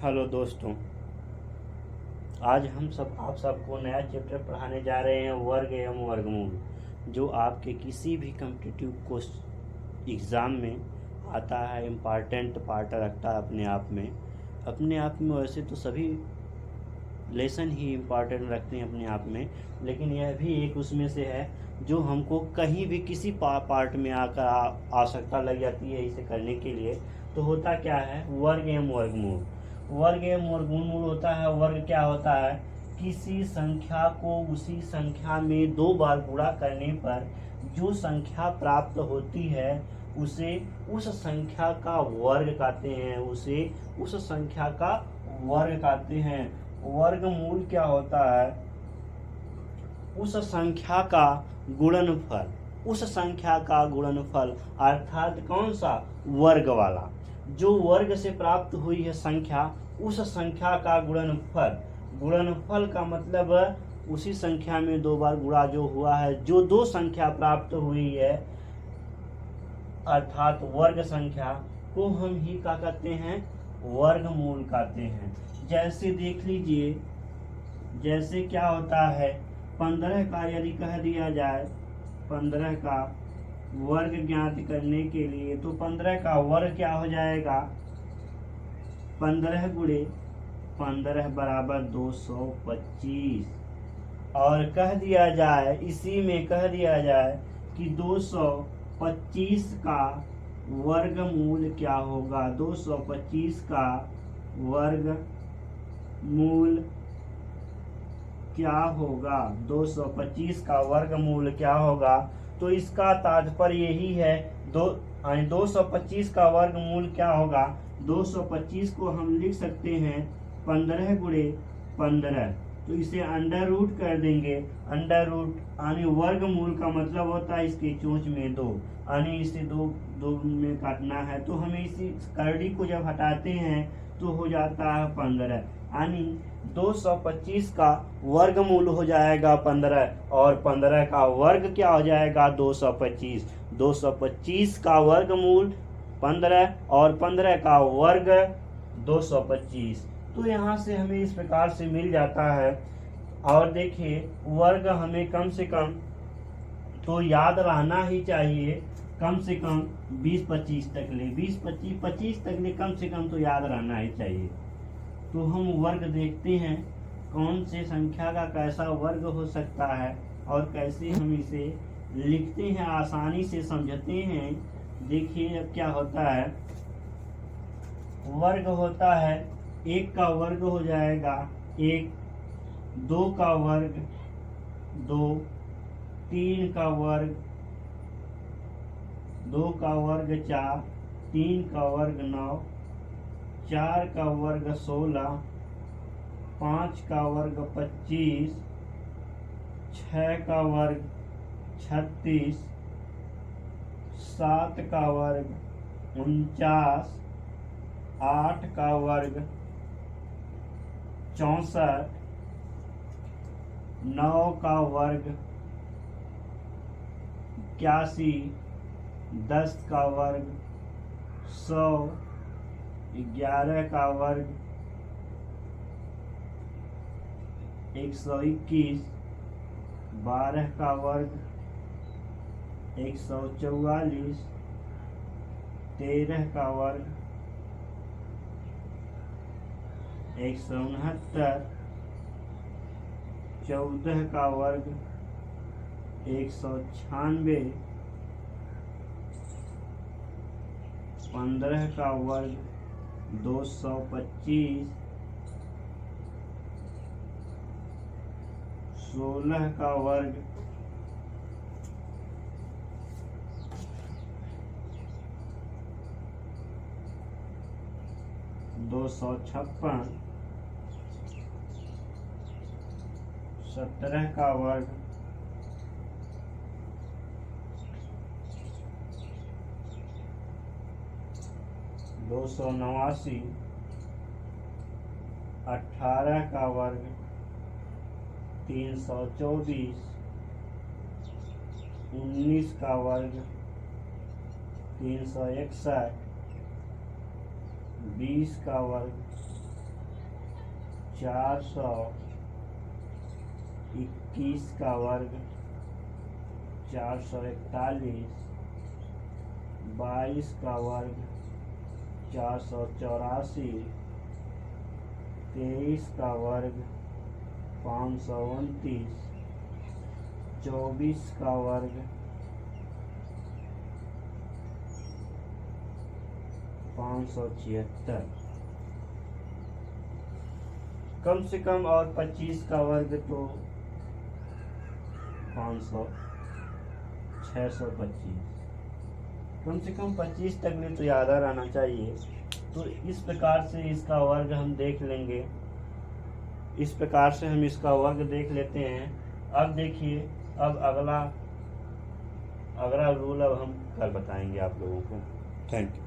Hello दोस्तों, आज हम सब आप सबको नया चैप्टर पढ़ाने जा रहे हैं वर्ग एवं वर्गमूल, जो आपके किसी भी कम्पिटिटिव कोर्स एग्ज़ाम में आता है। इम्पॉर्टेंट पार्ट रखता है अपने आप में। वैसे तो सभी लेसन ही इम्पॉर्टेंट रखते हैं अपने आप में, लेकिन यह भी एक उसमें से है जो हमको कहीं भी किसी पार्ट में आकर आवश्यकता लग जाती है इसे करने के लिए। तो होता क्या है, वर्ग एवं वर्गमूल। वर्ग एवं वर्गमूल होता है, वर्ग क्या होता है, किसी संख्या को उसी संख्या में 2 बार गुणा करने पर जो संख्या प्राप्त होती है उसे उस संख्या का वर्ग कहते हैं, उस संख्या का वर्ग कहते हैं। वर्गमूल क्या होता है, उस संख्या का गुणनफल, अर्थात कौन सा, वर्ग वाला। जो वर्ग से प्राप्त हुई है संख्या, उस संख्या का गुणनफल का मतलब उसी संख्या में 2 बार गुणा जो हुआ है, जो 2 संख्या प्राप्त हुई है अर्थात वर्ग संख्या को हम ही क्या कहते हैं, वर्गमूल कहते हैं। जैसे देख लीजिए, जैसे क्या होता है, 15 का यदि कह दिया जाए, 15 का वर्ग ज्ञात करने के लिए, तो 15 का वर्ग क्या हो जाएगा, 15 गुणे 15 बराबर 225। और कह दिया जाए, इसी में कह दिया जाए कि 225 का वर्गमूल क्या होगा, 225 का वर्गमूल क्या होगा, 225 का वर्गमूल क्या होगा। तो इसका तात्पर्य यही है, 225 का वर्गमूल क्या होगा, 225 को हम लिख सकते हैं 15 गुणे 15, तो इसे अंडर रूट कर देंगे। अंडर रूट यानी वर्गमूल का मतलब होता है इसके चोंच में 2, यानी इसे दो में काटना है, तो हमें इसी करड़ी को जब हटाते हैं तो हो जाता है 15, यानी 225 का वर्गमूल हो जाएगा 15, और 15 का वर्ग क्या हो जाएगा, 225। 225 का वर्गमूल 15 और 15 का वर्ग 225। तो यहाँ से हमें इस प्रकार से मिल जाता है। और देखिए, वर्ग हमें कम से कम तो याद रहना ही चाहिए, कम से कम 20-25 तक ले, 20-25 तक ले कम से कम तो याद रहना ही चाहिए। तो हम वर्ग देखते हैं, कौन से संख्या का कैसा वर्ग हो सकता है और कैसे हम इसे लिखते हैं, आसानी से समझते हैं। देखिए अब क्या होता है, वर्ग होता है, 1 का वर्ग हो जाएगा 1, 2 का वर्ग 2, 3 का वर्ग, 2 का वर्ग 4, 3 का वर्ग 9, 4 का वर्ग 16, 5 का वर्ग 25, 6 का वर्ग 36, 7 का वर्ग 49, 8 का वर्ग 64, 9 का वर्ग 81, 10 का वर्ग 100, 11 का वर्ग 121, 12 का वर्ग 144, 13 का वर्ग 169, 14 का वर्ग 196, 15 का वर्ग 225, 16 का वर्ग 256, 17 का वर्ग 289, 18 का वर्ग 324, 19 का वर्ग 361, 20 का वर्ग 421 का वर्ग 441, 22 का वर्ग 484, 23 का वर्ग 529, 24 का वर्ग 576, कम से कम, और 25 का वर्ग तो 625, कम से कम 25 तक में तो याद रहना चाहिए। तो इस प्रकार से इसका वर्ग हम देख लेंगे, इस प्रकार से हम इसका वर्ग देख लेते हैं। अब देखिए, अब अगला रूल अब हम कल बताएंगे आप लोगों को। Thank you.